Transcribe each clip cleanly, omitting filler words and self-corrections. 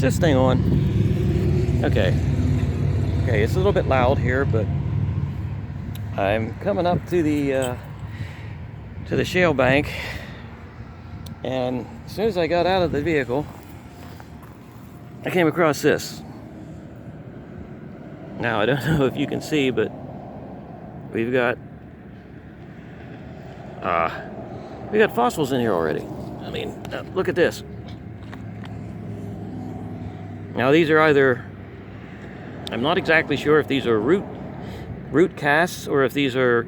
this thing on? Okay. Okay, it's a little bit loud here, but I'm coming up to the shale bank, and as soon as I got out of the vehicle, I came across this. Now, I don't know if you can see, but we've got fossils in here already. I mean, look at this. Now, these are either, I'm not exactly sure if these are root casts or if these are,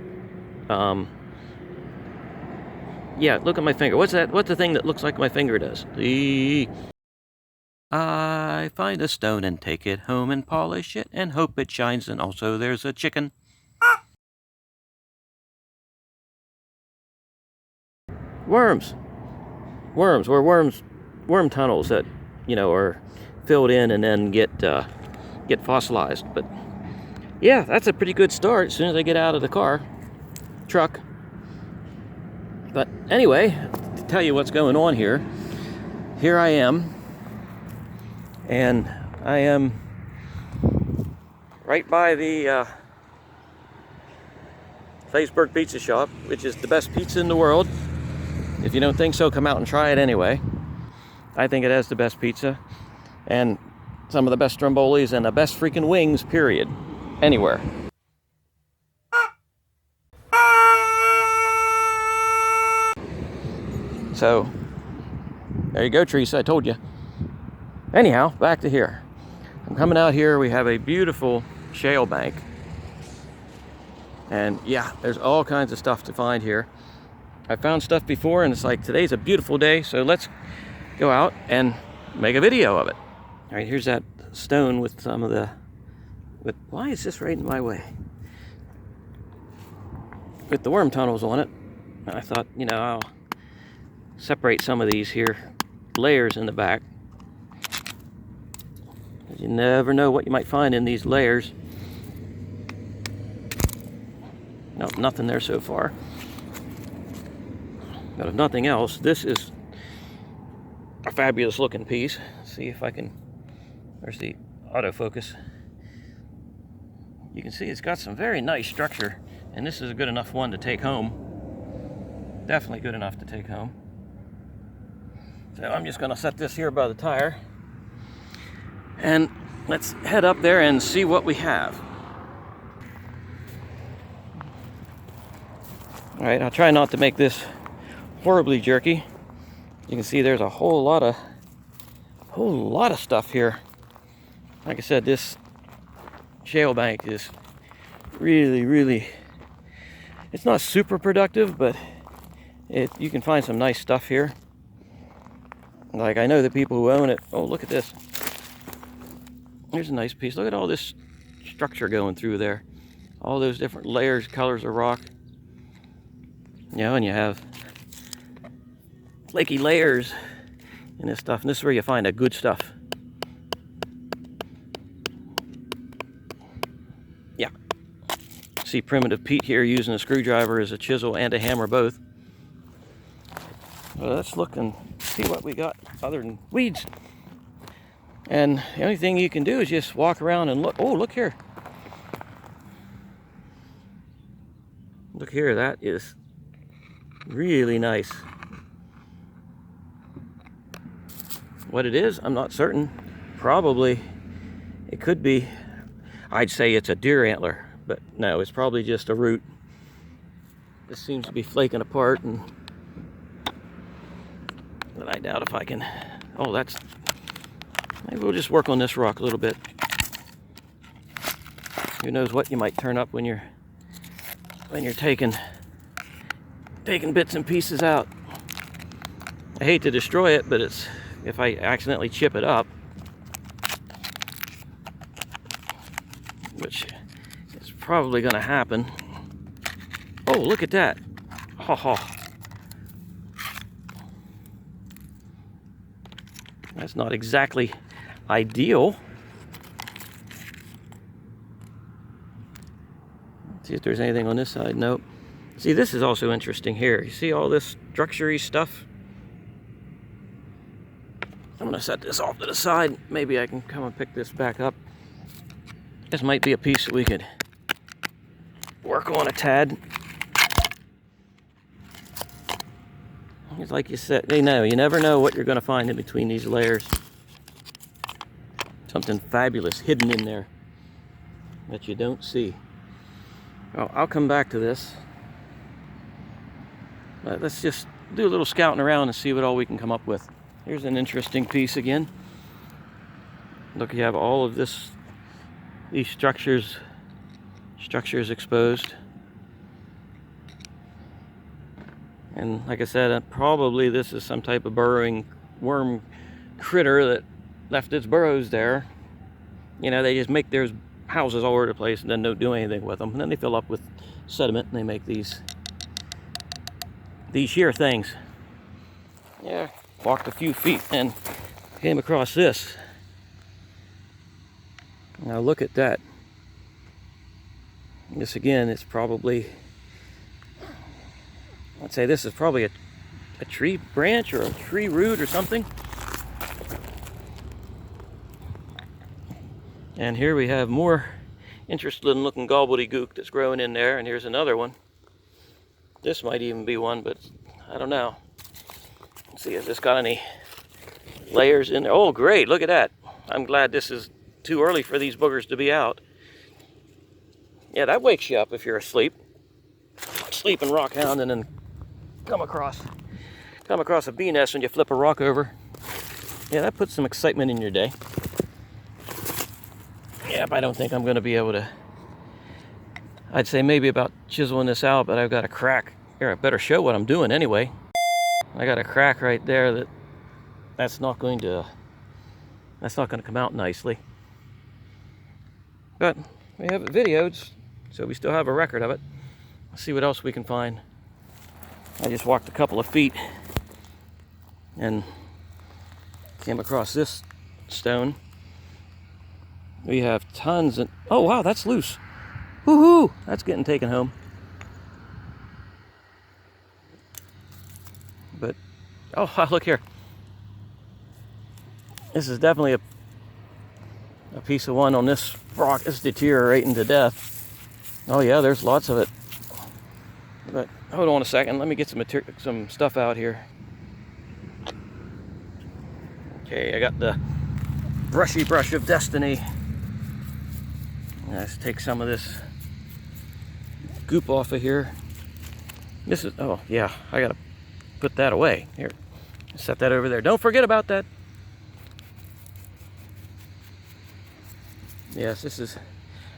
yeah, look at my finger. What's that? What's the thing that looks like my finger does? I find a stone and take it home and polish it and hope it shines, and also there's a chicken. Worms, or worm tunnels that, you know, are filled in and then get fossilized. But yeah, that's a pretty good start as soon as I get out of the truck. But anyway, to tell you what's going on here I am, and I am right by the Facebook Pizza Shop, which is the best pizza in the world. If you don't think so, come out and try it anyway. I think it has the best pizza and some of the best strombolis and the best freaking wings, period, anywhere. So, there you go, Teresa, I told you. Anyhow, back to here. I'm coming out here, we have a beautiful shale bank. And yeah, there's all kinds of stuff to find here. I found stuff before, and it's like, today's a beautiful day, so let's go out and make a video of it. All right, here's that stone with some of the, why is this right in my way? With the worm tunnels on it. And I thought, you know, I'll separate some of these here layers in the back. You never know what you might find in these layers. Nope, nothing there so far. But if nothing else, this is a fabulous looking piece. See if I can, there's the autofocus. You can see it's got some very nice structure, and this is a good enough one to take home. Definitely good enough to take home. So I'm just gonna set this here by the tire, and let's head up there and see what we have. All right, I'll try not to make this horribly jerky. You can see there's a whole lot of stuff here. Like I said, this shale bank is really, it's not super productive, but you can find some nice stuff here. Like, I know the people who own it. Oh, look at this. Here's a nice piece. Look at all this structure going through there. All those different layers, colors of rock. You know, and you have flaky layers in this stuff. And this is where you find the good stuff. Yeah. See Primitive Pete here using a screwdriver as a chisel and a hammer both. Well, let's look and see what we got other than weeds. And the only thing you can do is just walk around and look. Oh, look here. Look here, that is really nice. What it is, I'm not certain. Probably, it could be, I'd say it's a deer antler, but no, it's probably just a root. This seems to be flaking apart, and but I doubt if I can. Oh, that's, maybe we'll just work on this rock a little bit. Who knows what you might turn up when you're taking bits and pieces out. I hate to destroy it, but it's, if I accidentally chip it up, which is probably going to happen. Oh, look at that. Ha ha. That's not exactly ideal. Let's see if there's anything on this side. Nope. See, this is also interesting here. You see all this structure-y stuff? I'm gonna set this off to the side. Maybe I can come and pick this back up. This might be a piece that we could work on a tad. It's like you said, you never know what you're gonna find in between these layers. Something fabulous hidden in there that you don't see. Well, I'll come back to this. But let's just do a little scouting around and see what all we can come up with. Here's an interesting piece again. Look, you have all of these structures exposed. And like I said, probably this is some type of burrowing worm critter that left its burrows there. You know, they just make their houses all over the place and then don't do anything with them. And then they fill up with sediment and they make these sheer things. Yeah, walked a few feet and came across this. Now look at that. This again is probably, I'd say this is probably a tree branch or a tree root or something. And here we have more interesting looking gobbledygook that's growing in there, and here's another one. This might even be one, but I don't know. Let's see, has this got any layers in there? Oh, great, look at that. I'm glad this is too early for these boogers to be out. Yeah, that wakes you up if you're asleep. Sleep and rock hound and then come across a bee nest when you flip a rock over. Yeah, that puts some excitement in your day. Yep, I don't think I'm going to be able to. I'd say maybe about chiseling this out, but I've got a crack. Here, I better show what I'm doing anyway. I got a crack right there that's not going to come out nicely. But we have it videoed, so we still have a record of it. Let's see what else we can find. I just walked a couple of feet and came across this stone. We have tons and, oh wow, that's loose. Woohoo! That's getting taken home. But, oh, look here. This is definitely a piece of one on this rock. It's deteriorating to death. Oh yeah, there's lots of it. But hold on a second. Let me get some stuff out here. Okay, I got the brushy brush of destiny. Let's take some of this goop off of here. This is, oh yeah, I gotta put that away. Here, set that over there. Don't forget about that. Yes, this is,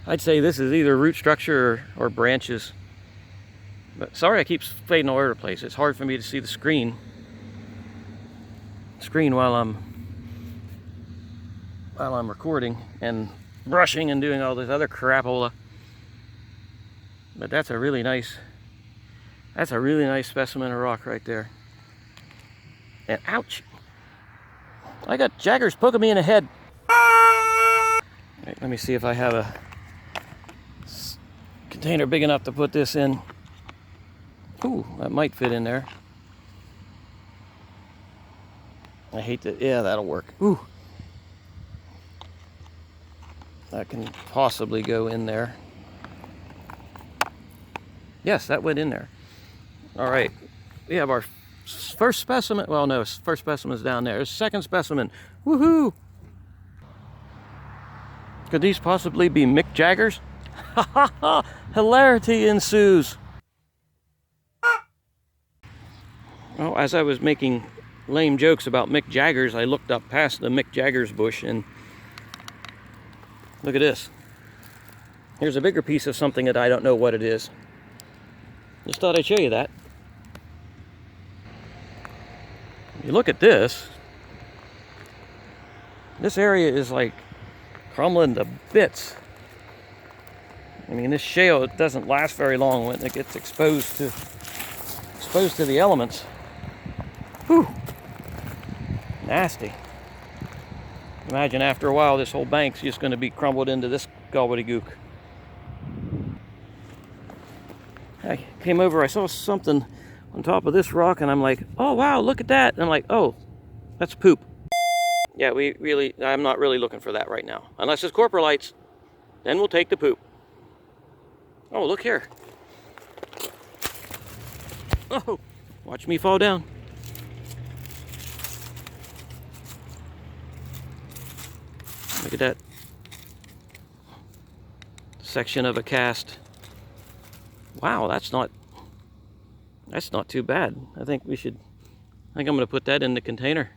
I'd say this is either root structure or branches. But sorry I keep fading all over the place. It's hard for me to see the screen while I'm recording and brushing and doing all this other crapola. But that's a really nice specimen of rock right there. And ouch! I got jaggers poking me in the head. Right, let me see if I have a container big enough to put this in. Ooh, that might fit in there. I hate that. Yeah, that'll work. Ooh. That can possibly go in there. Yes, that went in there. All right. We have our first specimen. Well, no, first specimen's down there. Second specimen. Woohoo! Could these possibly be Mick Jaggers? Ha ha ha! Hilarity ensues. Well, as I was making lame jokes about Mick Jaggers, I looked up past the Mick Jaggers bush and look at this. Here's a bigger piece of something that I don't know what it is. Just thought I'd show you that. You look at this. This area is like crumbling to bits. I mean, this shale, it doesn't last very long when it gets exposed to the elements. Whew. Nasty. Imagine after a while this whole bank's just going to be crumbled into this gobbledygook. I came over, I saw something on top of this rock and I'm like, oh wow, look at that. And I'm like, oh, that's poop. Yeah, I'm not really looking for that right now. Unless it's coprolites, then we'll take the poop. Oh, look here. Oh, watch me fall down. Look at that section of a cast. Wow, that's not too bad. I think I'm gonna put that in the container.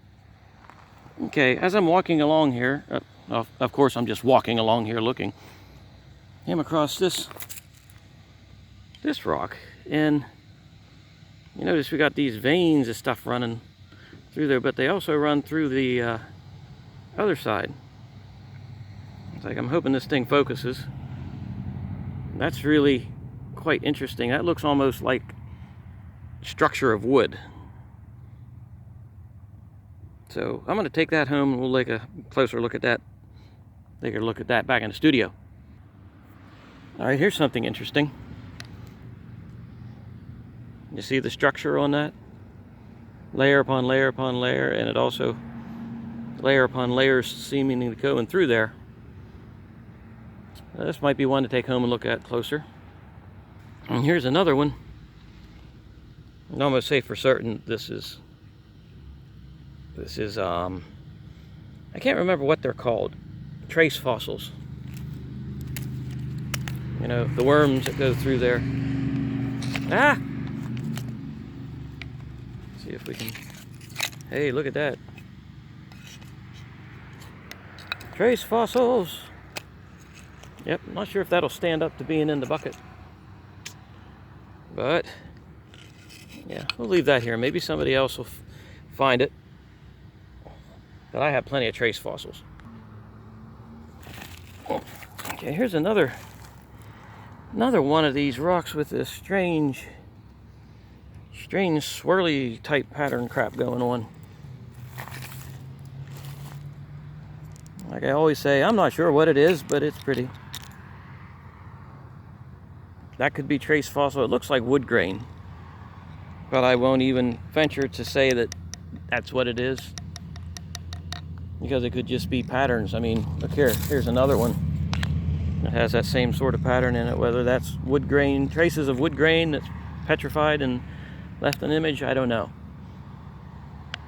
Okay, as I'm walking along here, of course I'm just walking along here looking, came across this rock, and you notice we got these veins of stuff running through there, but they also run through the other side. It's like, I'm hoping this thing focuses. That's really quite interesting. That looks almost like structure of wood. So I'm going to take that home and we'll take a closer look at that. Take a look at that back in the studio. All right, here's something interesting. You see the structure on that? Layer upon layer upon layer, and it also layer upon layers seemingly going through there. This might be one to take home and look at closer. And here's another one. I'm almost say for certain this is I can't remember what they're called. Trace fossils. You know, the worms that go through there. Ah! See if we can. Hey, look at that. Trace fossils. Yep, not sure if that'll stand up to being in the bucket. But yeah, we'll leave that here. Maybe somebody else will find it. But I have plenty of trace fossils. Okay, here's another one of these rocks with this strange swirly type pattern crap going on. Like I always say, I'm not sure what it is, but it's pretty. That could be trace fossil. It looks like wood grain, but I won't even venture to say that that's what it is, because it could just be patterns. I mean, look here, here's another one that has that same sort of pattern in it. Whether that's wood grain, traces of wood grain that's petrified and left an image, I don't know.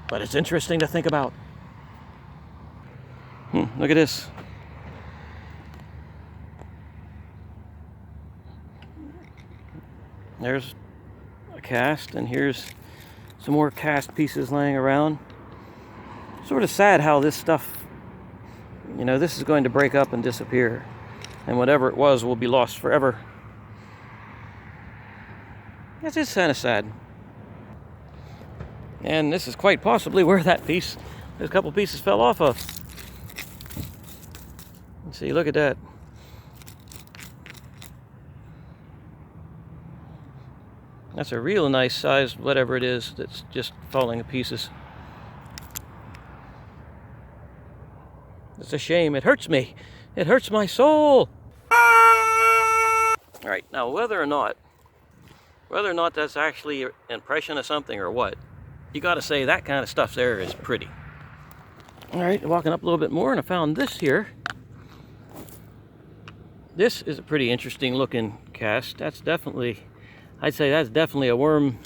But it's interesting to think about. Look at this. There's a cast, and here's some more cast pieces laying around. Sort of sad how this stuff, you know, this is going to break up and disappear, and whatever it was will be lost forever. It's just kind of sad. And this is quite possibly where that piece, there's a couple pieces fell off of. Let's see, look at that. That's a real nice size, whatever it is, that's just falling to pieces. It's a shame. It hurts me. It hurts my soul. All right, now whether or not that's actually an impression of something or what, you got to say that kind of stuff there is pretty. All right, walking up a little bit more, and I found this here. This is a pretty interesting looking cast. That's definitely, I'd say that's definitely a worm.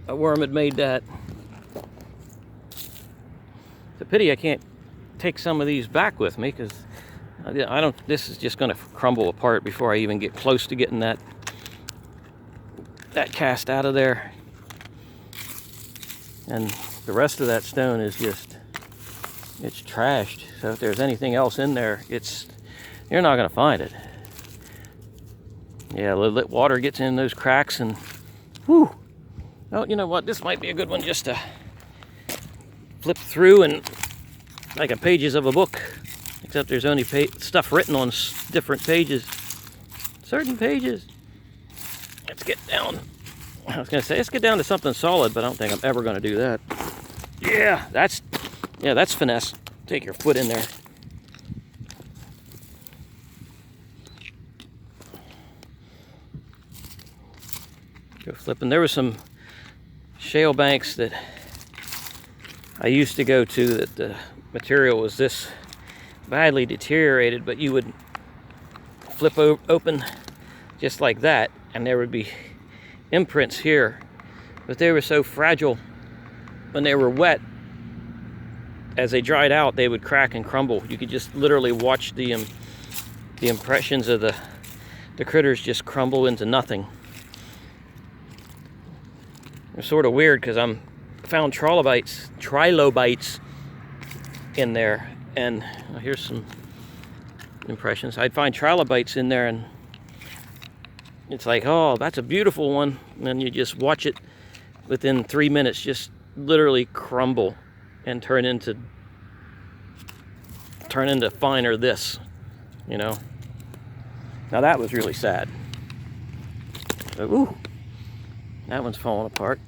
A worm had made that. It's a pity I can't take some of these back with me, because I don't. This is just going to crumble apart before I even get close to getting that cast out of there. And the rest of that stone is just, it's trashed. So if there's anything else in there, you're not going to find it. Yeah, water gets in those cracks, and whew. Well, you know what? This might be a good one just to flip through, and like a pages of a book, except there's only stuff written on different pages, certain pages. Let's get down. I was going to say, let's get down to something solid, but I don't think I'm ever going to do that. Yeah, that's finesse. Take your foot in there. Go flipping. There was some shale banks that I used to go to that the material was this badly deteriorated, but you would flip open just like that and there would be imprints here, but they were so fragile when they were wet. As they dried out, they would crack and crumble. You could just literally watch the impressions of the critters just crumble into nothing. It's sort of weird because found trilobites in there, and here's some impressions. I'd find trilobites in there, and it's like, oh, that's a beautiful one, and then you just watch it within 3 minutes just literally crumble and turn into finer this, you know. Now that was really sad. Ooh, that one's falling apart.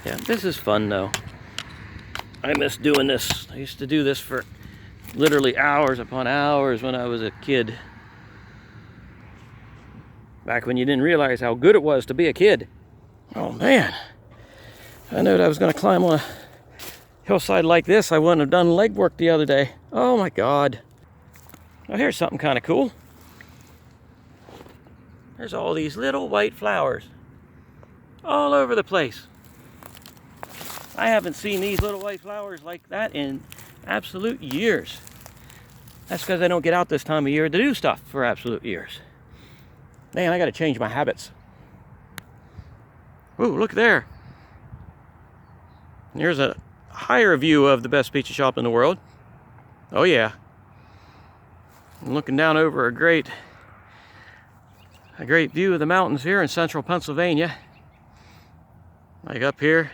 Yeah, this is fun though. I miss doing this. I used to do this for literally hours upon hours when I was a kid. Back when you didn't realize how good it was to be a kid. Oh man, if I knew I was going to climb on a hillside like this, I wouldn't have done leg work the other day. Oh my God. Oh, here's something kind of cool. There's all these little white flowers all over the place. I haven't seen these little white flowers like that in absolute years. That's because I don't get out this time of year to do stuff for absolute years. Man, I got to change my habits. Ooh, look there. Here's a higher view of the best pizza shop in the world. Oh yeah. I'm looking down over a great view of the mountains here in central Pennsylvania. Like up here.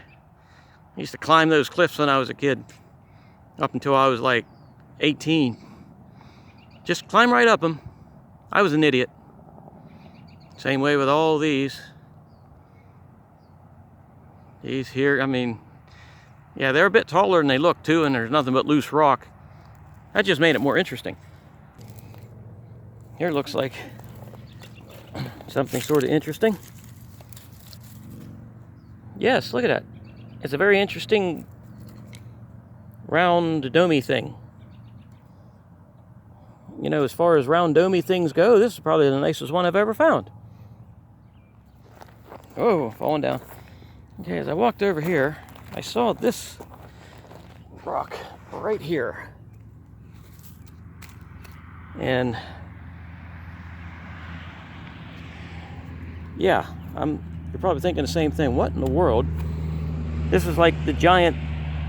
I used to climb those cliffs when I was a kid. Up until I was like 18. Just climb right up them. I was an idiot. Same way with all these. These here, I mean, yeah, they're a bit taller than they look too, and there's nothing but loose rock. That just made it more interesting. Here looks like something sort of interesting. Yes, look at that. It's a very interesting round domey thing. You know, as far as round domey things go, this is probably the nicest one I've ever found. Oh, falling down. Okay, as I walked over here, I saw this rock right here. And yeah, you're probably thinking the same thing. What in the world? This is like the giant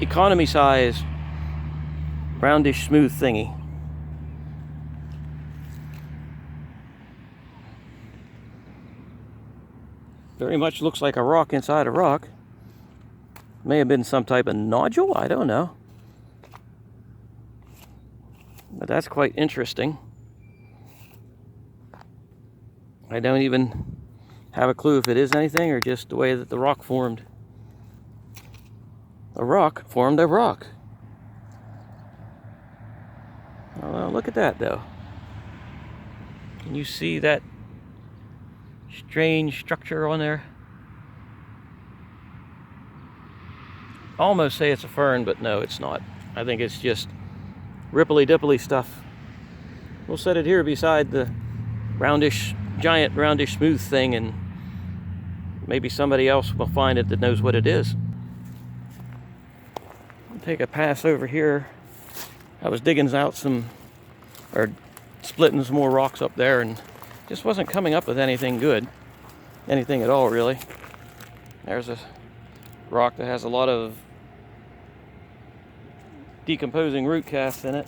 economy size roundish smooth thingy. Very much looks like a rock inside a rock. May have been some type of nodule, I don't know. But that's quite interesting. I don't even have a clue if it is anything or just the way that the rock formed. The rock formed a rock. Oh, well, look at that though. Can you see that strange structure on there? Almost say it's a fern, but no, it's not. I think it's just ripply-dipply stuff. We'll set it here beside the giant roundish smooth thing, and maybe somebody else will find it that knows what it is. I'll take a pass over here. I was digging out splitting some more rocks up there, and just wasn't coming up with anything good. Anything at all, really. There's a rock that has a lot of decomposing root casts in it.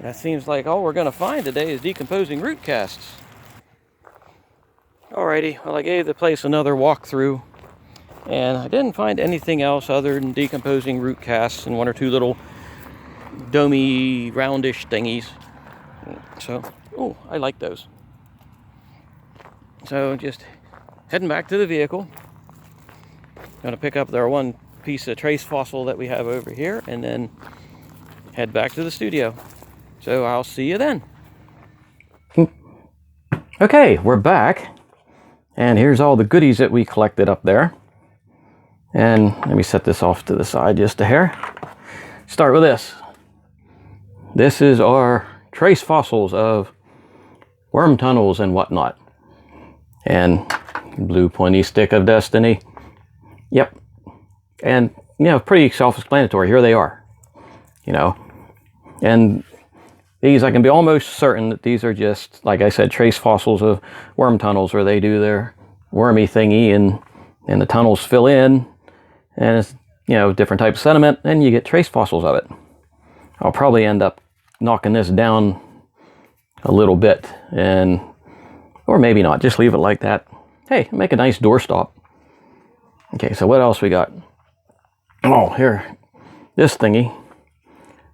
That seems like all we're going to find today is decomposing root casts. Alrighty, well, I gave the place another walkthrough, and I didn't find anything else other than decomposing root casts and one or two little domey, roundish thingies. So, oh, I like those. So, just heading back to the vehicle. Gonna pick up our one piece of trace fossil that we have over here, and then head back to the studio. So I'll see you then. Okay, we're back, and here's all the goodies that we collected up there. And let me set this off to the side just a hair. Start with this. This is our trace fossils of worm tunnels and whatnot. And blue pointy stick of destiny. Yep. And, you know, pretty self-explanatory. Here they are. You know. And these, I can be almost certain that these are just, like I said, trace fossils of worm tunnels where they do their wormy thingy and the tunnels fill in. And it's, you know, different type of sediment, and you get trace fossils of it. I'll probably end up knocking this down a little bit, or maybe not, just leave it like that. Hey, make a nice doorstop. Okay, so what else we got? Oh, here, this thingy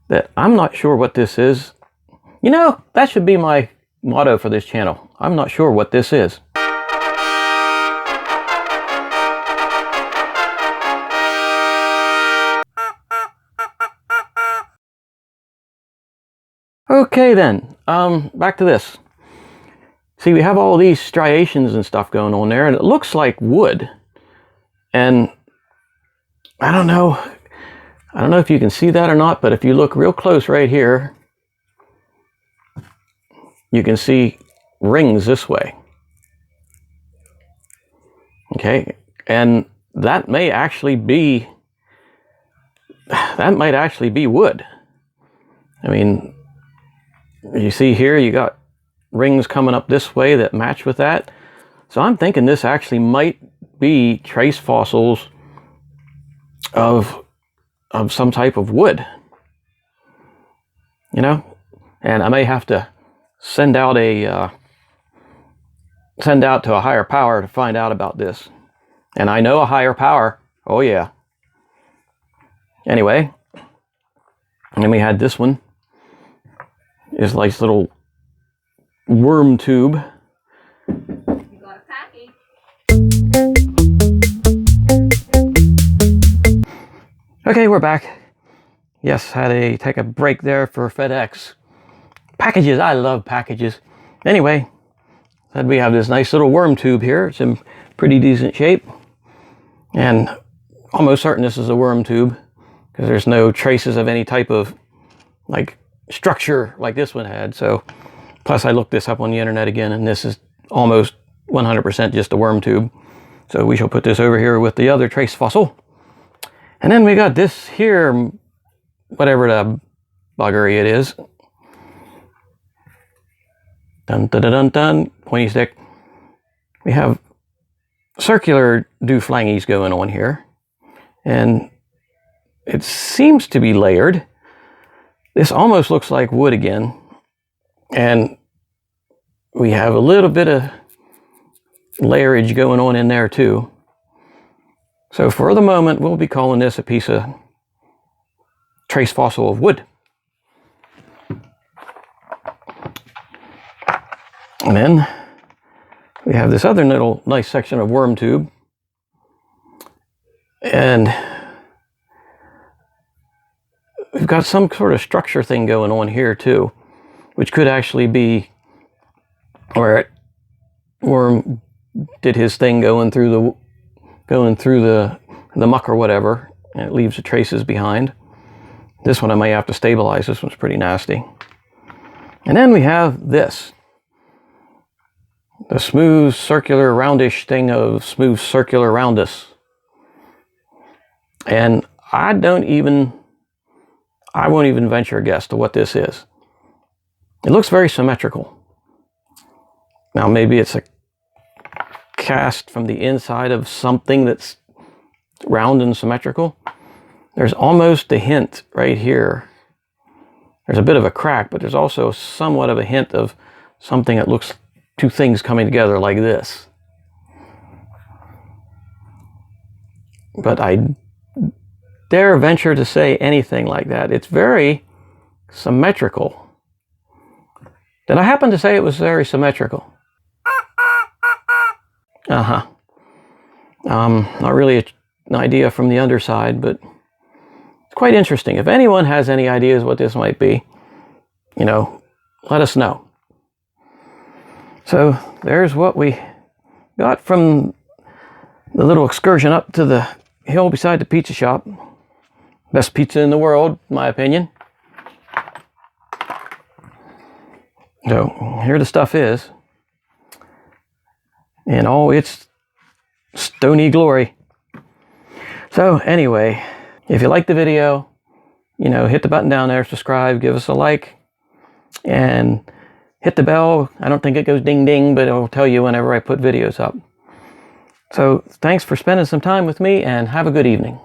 that I'm not sure what this is. You know, that should be my motto for this channel. I'm not sure what this is. Okay then, back to this. See, we have all these striations and stuff going on there, and it looks like wood. And I don't know if you can see that or not, but if you look real close right here, you can see rings this way. Okay, and that might actually be wood. I mean, you see here, you got rings coming up this way that match with that. So I'm thinking this actually might be trace fossils of some type of wood. You know? And I may have to send out to a higher power to find out about this. And I know a higher power. Oh yeah. Anyway, and then we had this one. Is like this little worm tube. You got a package. Okay, we're back. Yes, had to take a break there for FedEx. Packages, I love packages. Anyway, said we have this nice little worm tube here. It's in pretty decent shape. And almost certain this is a worm tube because there's no traces of any type of like structure like this one had. So plus I looked this up on the internet again, and this is almost 100% just a worm tube. So we shall put this over here with the other trace fossil. And then we got this here, whatever the buggery it is. Dun dun dun dun dun, pointy stick. We have circular dooflangies going on here, and it seems to be layered. This almost looks like wood again, and we have a little bit of layerage going on in there too. So for the moment, we'll be calling this a piece of trace fossil of wood. And then we have this other little nice section of worm tube, and we've got some sort of structure thing going on here too, which could actually be where it worm did his thing going through the muck or whatever, and it leaves the traces behind. This one I may have to stabilize. This one's pretty nasty. And then we have this, the smooth circular roundish thing of smooth circular roundus. And I won't even venture a guess to what this is. It looks very symmetrical. Now maybe it's a cast from the inside of something that's round and symmetrical. There's almost a hint right here. There's a bit of a crack, but there's also somewhat of a hint of something that looks two things coming together like this. But I dare venture to say anything like that. It's very symmetrical. Did I happen to say it was very symmetrical? Uh-huh. Not really an idea from the underside, but it's quite interesting. If anyone has any ideas what this might be, you know, let us know. So there's what we got from the little excursion up to the hill beside the pizza shop. Best pizza in the world, in my opinion. So here the stuff is. In all its stony glory. So anyway, if you like the video, you know, hit the button down there, subscribe, give us a like, and hit the bell. I don't think it goes ding ding, but it will tell you whenever I put videos up. So thanks for spending some time with me, and have a good evening.